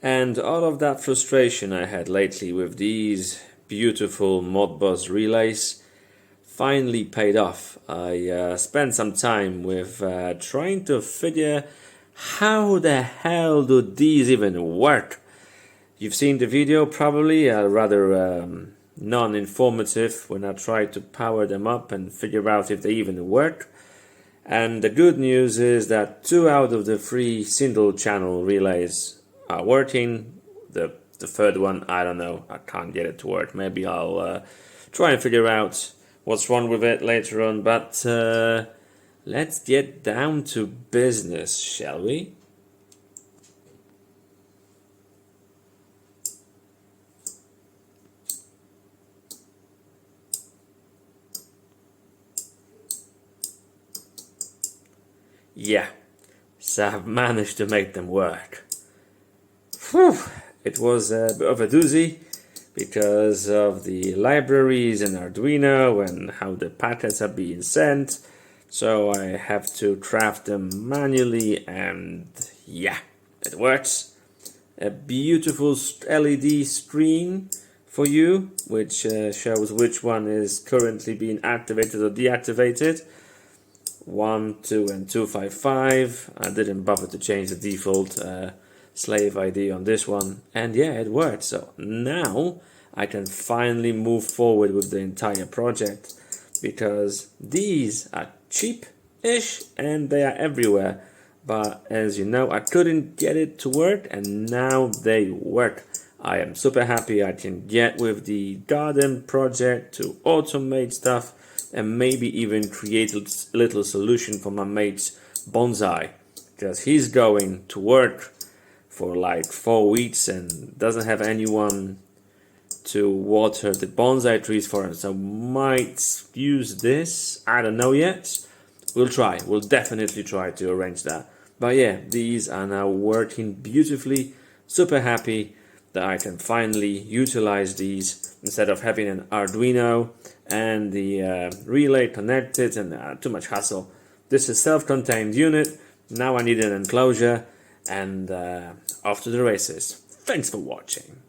And all of that frustration I had lately with these beautiful Modbus relays finally paid off. I spent some time with trying to figure how the hell do these even work. You've seen the video probably, rather non-informative when I tried to power them up and figure out if they even work. And the good news is that 2 out of the 3 single channel relays are working. The third one, I don't know, I can't get it to work. Maybe I'll try and figure out what's wrong with it later on, but let's get down to business, shall we? Yeah, so I've managed to make them work. Whew, it was a bit of a doozy because of the libraries and Arduino and how the packets are being sent. So I have to craft them manually, and yeah, it works. A beautiful LED screen for you, which shows which one is currently being activated or deactivated. 1, 2, and 255. I didn't bother to change the default slave ID on this one, and yeah, it worked. So now I can finally move forward with the entire project, because these are cheap-ish and they are everywhere. But as you know, I couldn't get it to work, and now they work. I am super happy I can get with the garden project to automate stuff and maybe even create a little solution for my mate's bonsai, because he's going to work for like 4 weeks and doesn't have anyone to water the bonsai trees for him. So might use this, I don't know yet. We'll definitely try to arrange that. But yeah, these are now working beautifully. Super happy that I can finally utilize these instead of having an Arduino and the relay connected and too much hassle. This is self-contained unit. Now I need an enclosure, and off to the races. Thanks for watching.